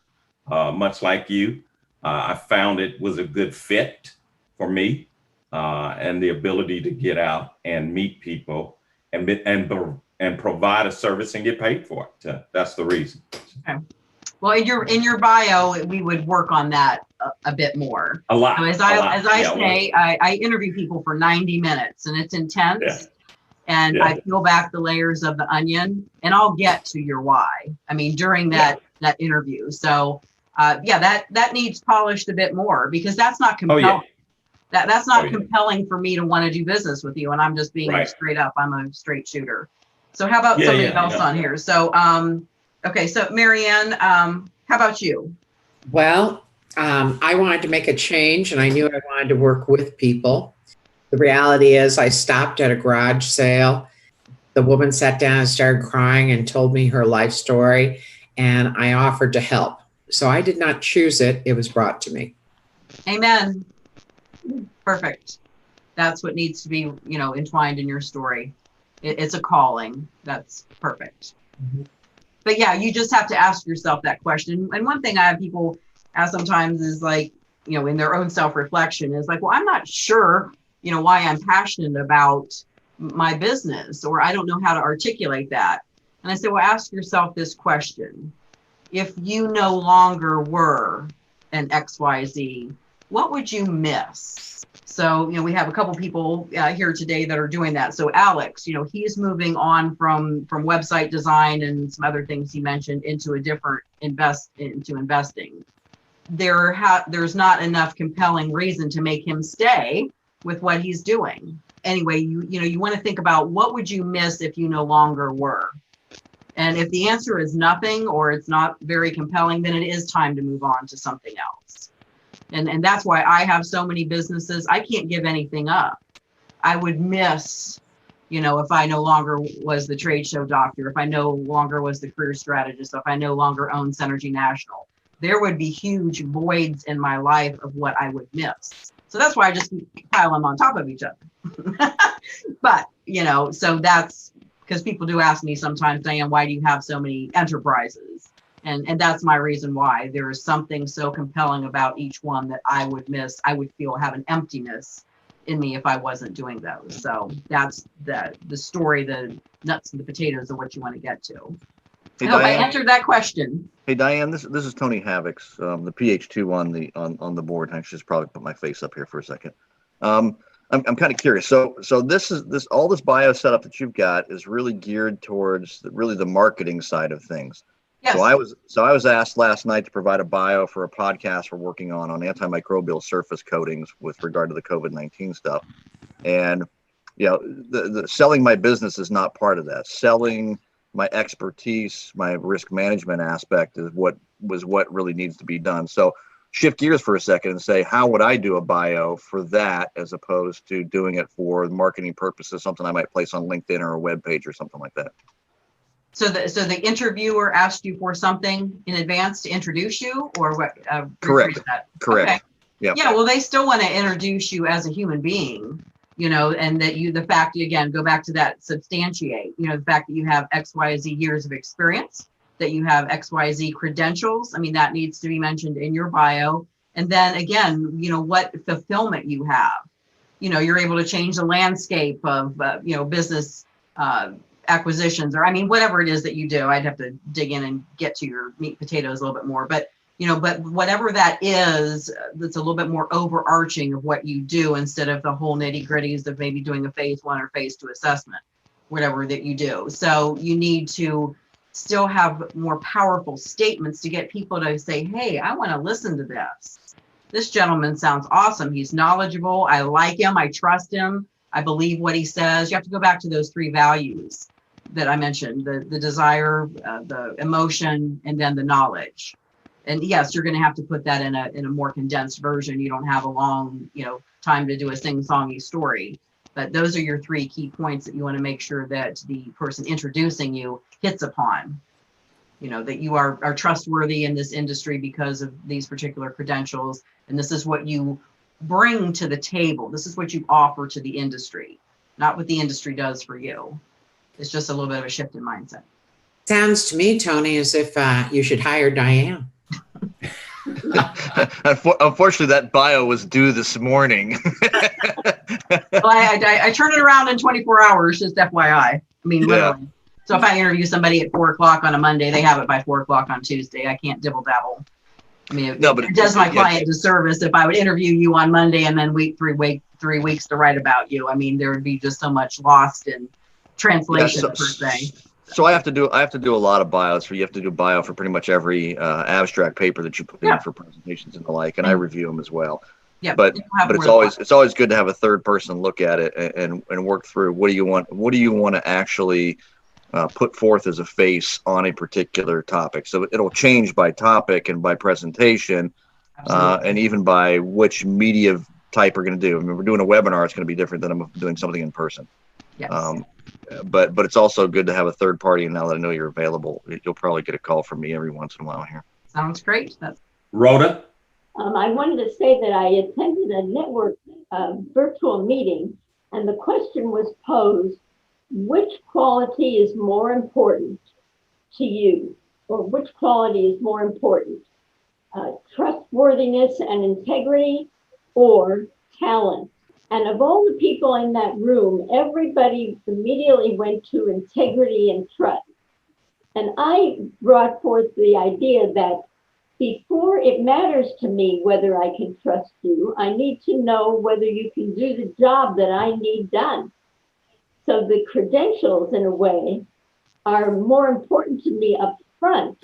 much like you. I found it was a good fit for me, and the ability to get out and meet people and provide a service and get paid for it. That's the reason. Okay. Well, in your bio, we would work on that a bit more. A lot. So as I say, I interview people for 90 minutes, and it's intense. Yeah. And I peel back the layers of the onion, and I'll get to your why. I mean, during that interview. So that needs polished a bit more, because that's not compelling. Oh, yeah. That's not compelling for me to want to do business with you. And I'm just being straight up. I'm a straight shooter. So how about somebody else on here? So okay, so Marianne, how about you? Well, I wanted to make a change, and I knew I wanted to work with people. The reality is I stopped at a garage sale. The woman sat down and started crying and told me her life story, and I offered to help. So I did not choose it. It was brought to me. Amen. Perfect. That's what needs to be, entwined in your story. It's a calling. That's perfect. Mm-hmm. But yeah, you just have to ask yourself that question. And one thing I have people ask sometimes is like, in their own self-reflection is like, well, I'm not sure, why I'm passionate about my business, or I don't know how to articulate that. And I say, well, ask yourself this question. If you no longer were an XYZ, what would you miss? So, we have a couple people here today that are doing that. So Alex, he's moving on from website design and some other things he mentioned into a different into investing. There's not enough compelling reason to make him stay with what he's doing. Anyway, you want to think about what would you miss if you no longer were? And if the answer is nothing, or it's not very compelling, then it is time to move on to something else. And that's why I have so many businesses. I can't give anything up. I would miss, if I no longer was the trade show doctor, if I no longer was the career strategist, if I no longer owned Synergy National, there would be huge voids in my life of what I would miss. So that's why I just pile them on top of each other. But, so that's because people do ask me sometimes, Diane, why do you have so many enterprises? And that's my reason why. There is something so compelling about each one that I would miss. I would have an emptiness in me if I wasn't doing those. So that's the story, the nuts and the potatoes of what you want to get to. Hey, I hope I Diane. answered that question. Hey, Diane, this is Tony Havix, the PH2 on the board. I should just probably put my face up here for a second. I'm kind of curious. So all this bio setup that you've got is really geared towards the marketing side of things. Yes. So I was asked last night to provide a bio for a podcast we're working on antimicrobial surface coatings with regard to the COVID-19 stuff. And the selling my business is not part of that. Selling my expertise, my risk management aspect is what really needs to be done. So shift gears for a second and say, how would I do a bio for that as opposed to doing it for marketing purposes, something I might place on LinkedIn or a web page or something like that? So the interviewer asked you for something in advance to introduce you, or what? Correct. Correct. Okay. Yeah. Yeah. Well, they still want to introduce you as a human being, and that the fact, again, go back to that, substantiate, the fact that you have XYZ years of experience, that you have XYZ credentials. I mean, that needs to be mentioned in your bio. And then again, what fulfillment you have. You're able to change the landscape of, business acquisitions, or I mean, whatever it is that you do. I'd have to dig in and get to your meat and potatoes a little bit more, but but whatever that is, that's a little bit more overarching of what you do instead of the whole nitty gritties of maybe doing a phase 1 or phase 2 assessment, whatever that you do. So you need to still have more powerful statements to get people to say, hey, I want to listen to this. This gentleman sounds awesome. He's knowledgeable. I like him. I trust him. I believe what he says. You have to go back to those 3 values that I mentioned, the desire, the emotion, and then the knowledge. And yes, you're going to have to put that in a more condensed version. You don't have a long, time to do a sing-songy story. But those are your 3 key points that you want to make sure that the person introducing you hits upon. That you are trustworthy in this industry because of these particular credentials. And this is what you bring to the table. This is what you offer to the industry, not what the industry does for you. It's just a little bit of a shift in mindset. Sounds to me, Tony, as if you should hire Diane. Unfortunately, that bio was due this morning. Well, I turn it around in 24 hours, just FYI. I mean, literally. So if I interview somebody at 4 o'clock on a Monday, they have it by 4 o'clock on Tuesday. I can't dibble dabble. I mean, it does my client a disservice if I would interview you on Monday and then wait 3 weeks to write about you. I mean, there would be just so much lost in translation per se. So I have to do a lot of bios. You have to do a bio for pretty much every abstract paper that you put in for presentations and the like, and I review them as well. Yeah, but it's always good to have a third person look at it and work through what do you want to actually put forth as a face on a particular topic. So it'll change by topic and by presentation, and even by which media type we're going to do. I mean, we're doing a webinar, it's going to be different than I'm doing something in person. Yes. But it's also good to have a third party, and now that I know you're available, you'll probably get a call from me every once in a while here. Sounds great. Rhoda? I wanted to say that I attended a network virtual meeting, and the question was posed, which quality is more important to you, or which quality is more important, trustworthiness and integrity or talent? And of all the people in that room, everybody immediately went to integrity and trust. And I brought forth the idea that before it matters to me whether I can trust you, I need to know whether you can do the job that I need done. So the credentials, in a way, are more important to me up front.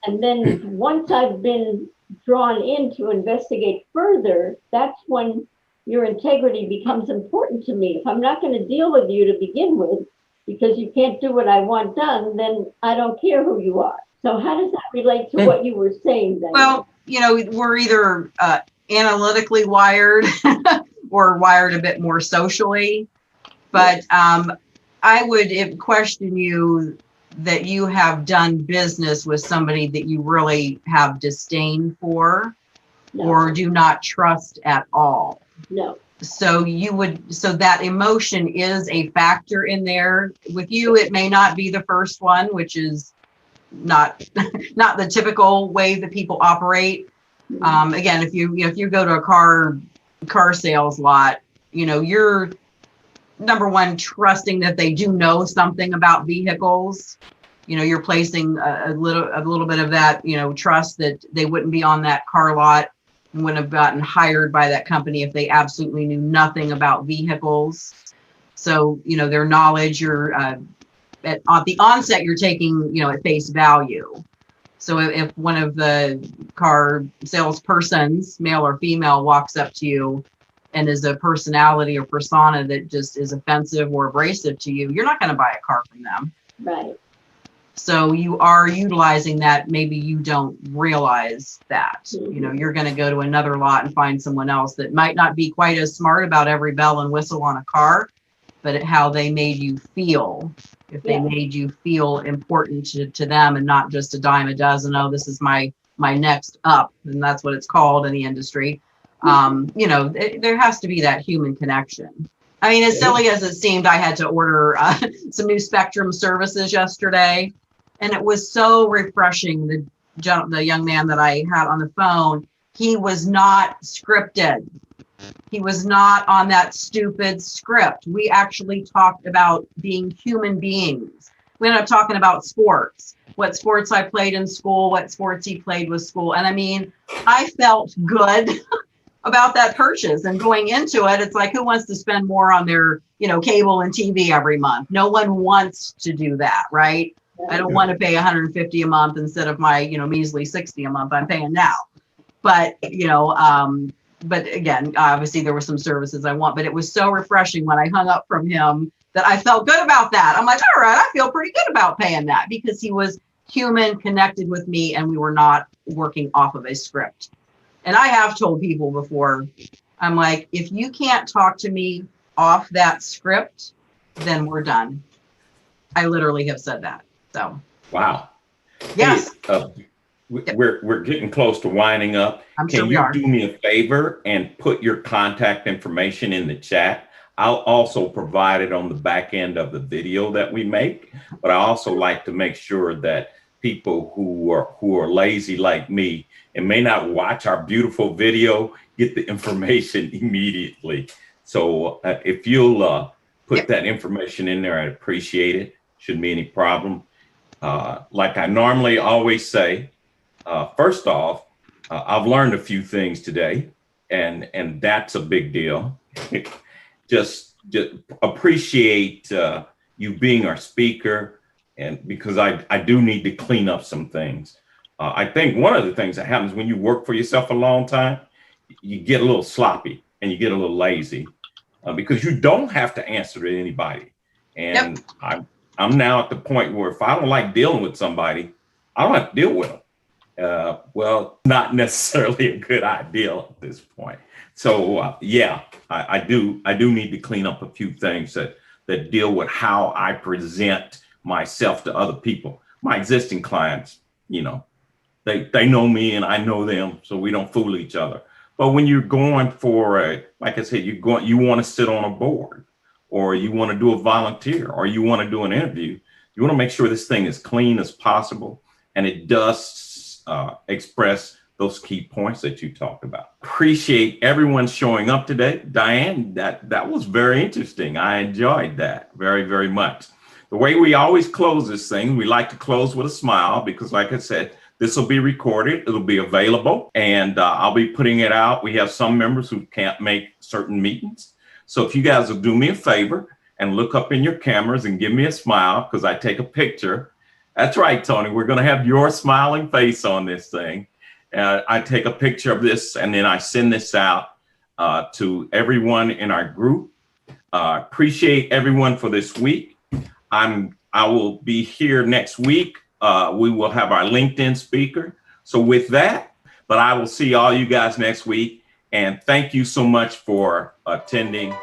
And then once I've been drawn in to investigate further, that's when your integrity becomes important to me. If I'm not going to deal with you to begin with, because you can't do what I want done, then I don't care who you are. So how does that relate to what you were saying, Diane? Well, we're either analytically wired or wired a bit more socially. But I would question you that you have done business with somebody that you really have disdain for or do not trust at all. No. So that emotion is a factor in there. With you, it may not be the first one, which is not the typical way that people operate. Again, if you go to a car sales lot, you're number one, trusting that they do know something about vehicles. You're placing a little bit of that, trust that they wouldn't be on that car lot and wouldn't have gotten hired by that company if they absolutely knew nothing about vehicles. So, their knowledge, you're at the onset, you're taking, at face value. So if one of the car salespersons, male or female, walks up to you and is a personality or persona that just is offensive or abrasive to you, you're not going to buy a car from them. Right. So you are utilizing that. Maybe you don't realize that. You're going to go to another lot and find someone else that might not be quite as smart about every bell and whistle on a car, but how they made you feel. If they made you feel important to them and not just a dime a dozen, oh, this is my next up, and that's what it's called in the industry. There has to be that human connection. I mean, as silly as it seemed, I had to order some new Spectrum services yesterday, and it was so refreshing. The young man that I had on the phone, he was not scripted. He was not on that stupid script. We actually talked about being human beings. We ended up talking about sports, what sports I played in school, what sports he played with school. And I mean, I felt good about that purchase, and going into it, it's like, who wants to spend more on their, cable and TV every month? No one wants to do that, right? I don't want to pay $150 a month instead of my, measly $60 a month I'm paying now. But, but again, obviously there were some services I want, but it was so refreshing when I hung up from him that I felt good about that. I'm like, all right, I feel pretty good about paying that, because he was human, connected with me, and we were not working off of a script. And I have told people before, I'm like, if you can't talk to me off that script, then we're done. I literally have said that. So. Wow. Yes. Hey, we're getting close to winding up. Can you do me a favor and put your contact information in the chat? I'll also provide it on the back end of the video that we make, but I also like to make sure that people who are lazy like me and may not watch our beautiful video get the information immediately. So if you'll put that information in there, I'd appreciate it. Shouldn't be any problem. Like I normally always say, first off, I've learned a few things today, and that's a big deal. just appreciate you being our speaker, and because I do need to clean up some things. I think one of the things that happens when you work for yourself a long time, you get a little sloppy and you get a little lazy because you don't have to answer to anybody. And I'm now at the point where if I don't like dealing with somebody, I don't have to deal with them. Well, not necessarily a good idea at this point. So yeah, I do need to clean up a few things that deal with how I present myself to other people. My existing clients, they know me and I know them, so we don't fool each other. But when you're going for like I said, you want to sit on a board, or you want to do a volunteer, or you want to do an interview, you want to make sure this thing is clean as possible, and it does express those key points that you talked about. Appreciate everyone showing up today. Diane, that was very interesting. I enjoyed that very, very much. The way we always close this thing, we like to close with a smile, because like I said, this will be recorded, it'll be available, and I'll be putting it out. We have some members who can't make certain meetings. So if you guys will do me a favor and look up in your cameras and give me a smile, because I take a picture. That's right, Tony, we're gonna have your smiling face on this thing. I take a picture of this and then I send this out to everyone in our group. Appreciate everyone for this week. I will be here next week. We will have our LinkedIn speaker. So with that, but I will see all you guys next week. And thank you so much for attending